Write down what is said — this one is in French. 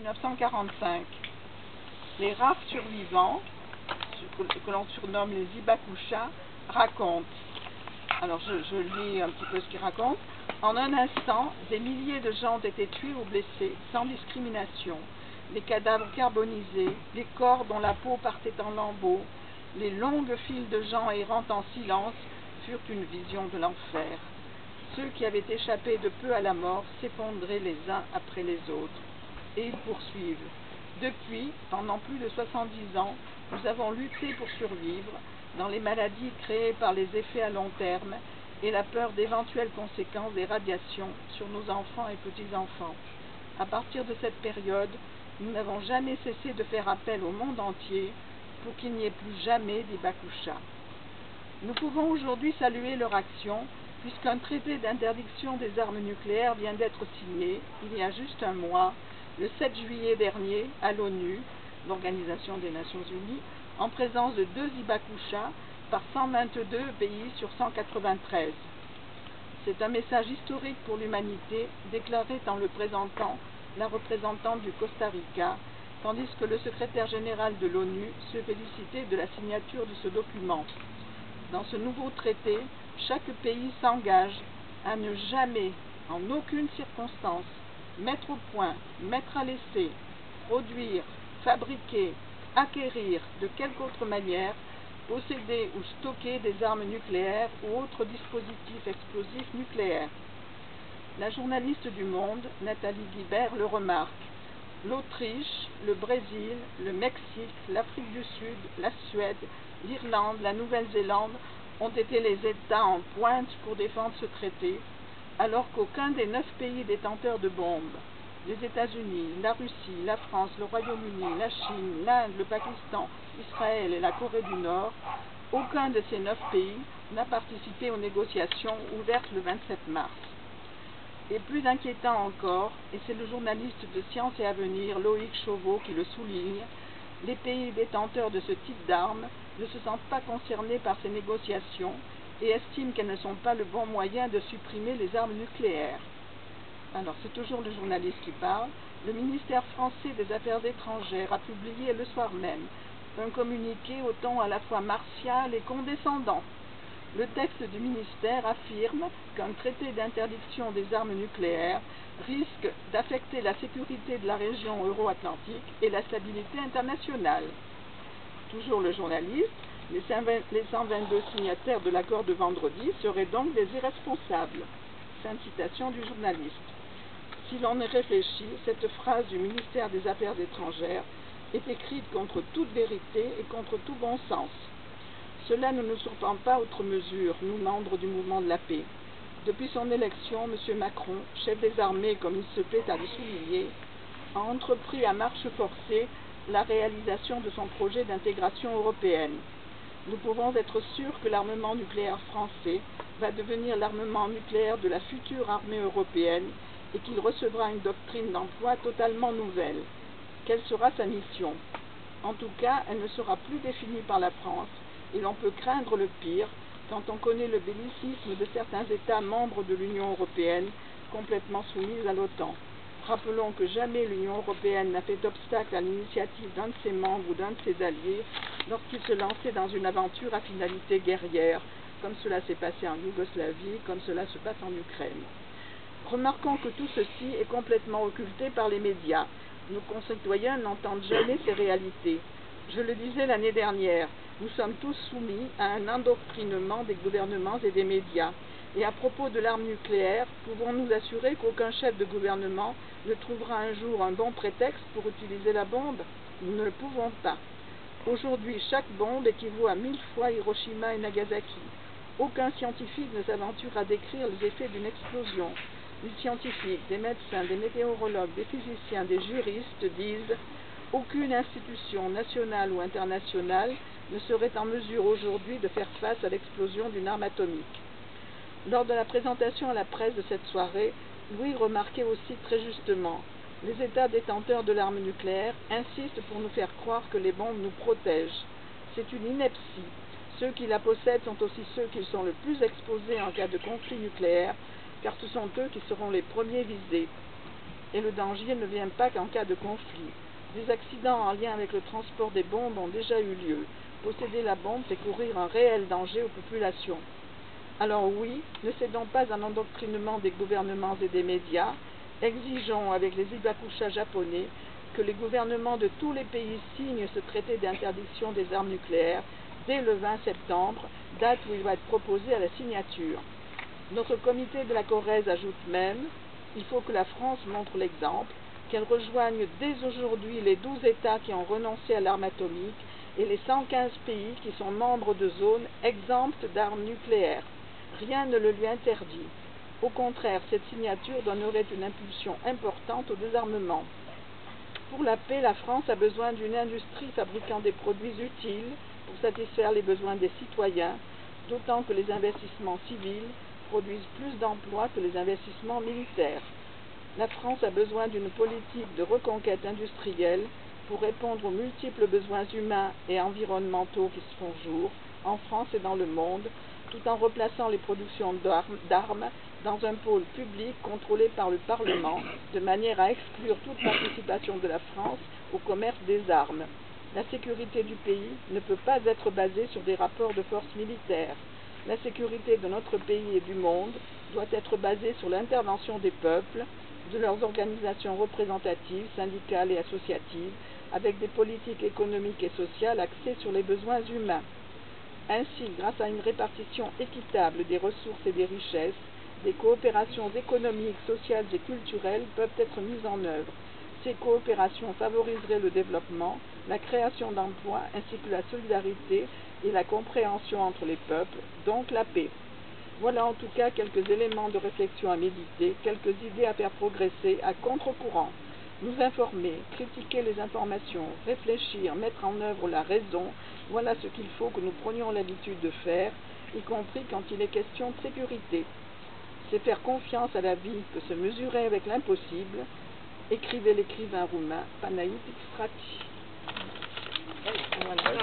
1945. Les rares survivants, que l'on surnomme les Hibakusha, racontent. Alors je lis un petit peu ce qu'ils racontent. En un instant, des milliers de gens ont été tués ou blessés, sans discrimination. Les cadavres carbonisés, les corps dont la peau partait en lambeaux, les longues files de gens errant en silence furent une vision de l'enfer. Ceux qui avaient échappé de peu à la mort s'effondraient les uns après les autres. Et ils poursuivent. Depuis, pendant plus de 70 ans, nous avons lutté pour survivre dans les maladies créées par les effets à long terme et la peur d'éventuelles conséquences des radiations sur nos enfants et petits-enfants. À partir de cette période, nous n'avons jamais cessé de faire appel au monde entier pour qu'il n'y ait plus jamais d'Hibakusha. Nous pouvons aujourd'hui saluer leur action puisqu'un traité d'interdiction des armes nucléaires vient d'être signé, il y a juste un mois, le 7 juillet dernier, à l'ONU, l'Organisation des Nations Unies, en présence de 2 Hibakusha par 122 pays sur 193. C'est un message historique pour l'humanité, déclaré en le présentant la représentante du Costa Rica, tandis que le secrétaire général de l'ONU se félicitait de la signature de ce document. Dans ce nouveau traité, chaque pays s'engage à ne jamais, en aucune circonstance, mettre au point, mettre à l'essai, produire, fabriquer, acquérir, de quelque autre manière, posséder ou stocker des armes nucléaires ou autres dispositifs explosifs nucléaires. La journaliste du Monde, Nathalie Guibert, le remarque. L'Autriche, le Brésil, le Mexique, l'Afrique du Sud, la Suède, l'Irlande, la Nouvelle-Zélande ont été les États en pointe pour défendre ce traité, alors qu'aucun des 9 pays détenteurs de bombes, les États-Unis, la Russie, la France, le Royaume-Uni, la Chine, l'Inde, le Pakistan, Israël et la Corée du Nord, aucun de ces 9 pays n'a participé aux négociations ouvertes le 27 mars. Et plus inquiétant encore, et c'est le journaliste de Science et Avenir, Loïc Chauveau, qui le souligne, les pays détenteurs de ce type d'armes ne se sentent pas concernés par ces négociations et estiment qu'elles ne sont pas le bon moyen de supprimer les armes nucléaires. Alors, c'est toujours le journaliste qui parle. Le ministère français des Affaires étrangères a publié le soir même un communiqué au ton à la fois martial et condescendant. Le texte du ministère affirme qu'un traité d'interdiction des armes nucléaires risque d'affecter la sécurité de la région euro-atlantique et la stabilité internationale. Toujours le journaliste, les 122 signataires de l'accord de vendredi seraient donc des irresponsables. Fin de citation du journaliste. Si l'on y réfléchit, cette phrase du ministère des Affaires étrangères est écrite contre toute vérité et contre tout bon sens. Cela ne nous surprend pas outre mesure, nous membres du mouvement de la paix. Depuis son élection, M. Macron, chef des armées comme il se plaît à le souligner, a entrepris à marche forcée la réalisation de son projet d'intégration européenne. Nous pouvons être sûrs que l'armement nucléaire français va devenir l'armement nucléaire de la future armée européenne et qu'il recevra une doctrine d'emploi totalement nouvelle. Quelle sera sa mission? En tout cas, elle ne sera plus définie par la France et l'on peut craindre le pire quand on connaît le bellicisme de certains États membres de l'Union européenne complètement soumis à l'OTAN. Rappelons que jamais l'Union européenne n'a fait obstacle à l'initiative d'un de ses membres ou d'un de ses alliés lorsqu'il se lançait dans une aventure à finalité guerrière, comme cela s'est passé en Yougoslavie, comme cela se passe en Ukraine. Remarquons que tout ceci est complètement occulté par les médias. Nos concitoyens n'entendent jamais ces réalités. Je le disais l'année dernière, nous sommes tous soumis à un endoctrinement des gouvernements et des médias. Et à propos de l'arme nucléaire, pouvons-nous assurer qu'aucun chef de gouvernement ne trouvera un jour un bon prétexte pour utiliser la bombe? Nous ne le pouvons pas. Aujourd'hui, chaque bombe équivaut à 1000 fois Hiroshima et Nagasaki. Aucun scientifique ne s'aventure à décrire les effets d'une explosion. Les scientifiques, des médecins, des météorologues, des physiciens, des juristes disent « Aucune institution nationale ou internationale ne serait en mesure aujourd'hui de faire face à l'explosion d'une arme atomique. » Lors de la présentation à la presse de cette soirée, Louis remarquait aussi très justement « Les États détenteurs de l'arme nucléaire insistent pour nous faire croire que les bombes nous protègent. C'est une ineptie. Ceux qui la possèdent sont aussi ceux qui sont le plus exposés en cas de conflit nucléaire, car ce sont eux qui seront les premiers visés. » et le danger ne vient pas qu'en cas de conflit. Des accidents en lien avec le transport des bombes ont déjà eu lieu. Posséder la bombe fait courir un réel danger aux populations. Alors oui, ne cédons pas à l'endoctrinement des gouvernements et des médias. Exigeons avec les Hibakusha japonais que les gouvernements de tous les pays signent ce traité d'interdiction des armes nucléaires dès le 20 septembre, date où il va être proposé à la signature. Notre comité de la Corrèze ajoute même « Il faut que la France montre l'exemple, qu'elle rejoigne dès aujourd'hui les 12 États qui ont renoncé à l'arme atomique et les 115 pays qui sont membres de zones exemptes d'armes nucléaires. Rien ne le lui interdit. Au contraire, cette signature donnerait une impulsion importante au désarmement. Pour la paix, la France a besoin d'une industrie fabriquant des produits utiles pour satisfaire les besoins des citoyens, d'autant que les investissements civils produisent plus d'emplois que les investissements militaires. La France a besoin d'une politique de reconquête industrielle pour répondre aux multiples besoins humains et environnementaux qui se font jour, en France et dans le monde, tout en replaçant les productions d'armes dans un pôle public contrôlé par le Parlement, de manière à exclure toute participation de la France au commerce des armes. La sécurité du pays ne peut pas être basée sur des rapports de force militaires. La sécurité de notre pays et du monde doit être basée sur l'intervention des peuples, de leurs organisations représentatives, syndicales et associatives, avec des politiques économiques et sociales axées sur les besoins humains. Ainsi, grâce à une répartition équitable des ressources et des richesses, des coopérations économiques, sociales et culturelles peuvent être mises en œuvre. Ces coopérations favoriseraient le développement, la création d'emplois ainsi que la solidarité et la compréhension entre les peuples, donc la paix. Voilà en tout cas quelques éléments de réflexion à méditer, quelques idées à faire progresser à contre-courant. Nous informer, critiquer les informations, réfléchir, mettre en œuvre la raison, voilà ce qu'il faut que nous prenions l'habitude de faire, y compris quand il est question de sécurité. C'est faire confiance à la vie que se mesurer avec l'impossible, écrivait l'écrivain roumain Panaïti Strati. Voilà.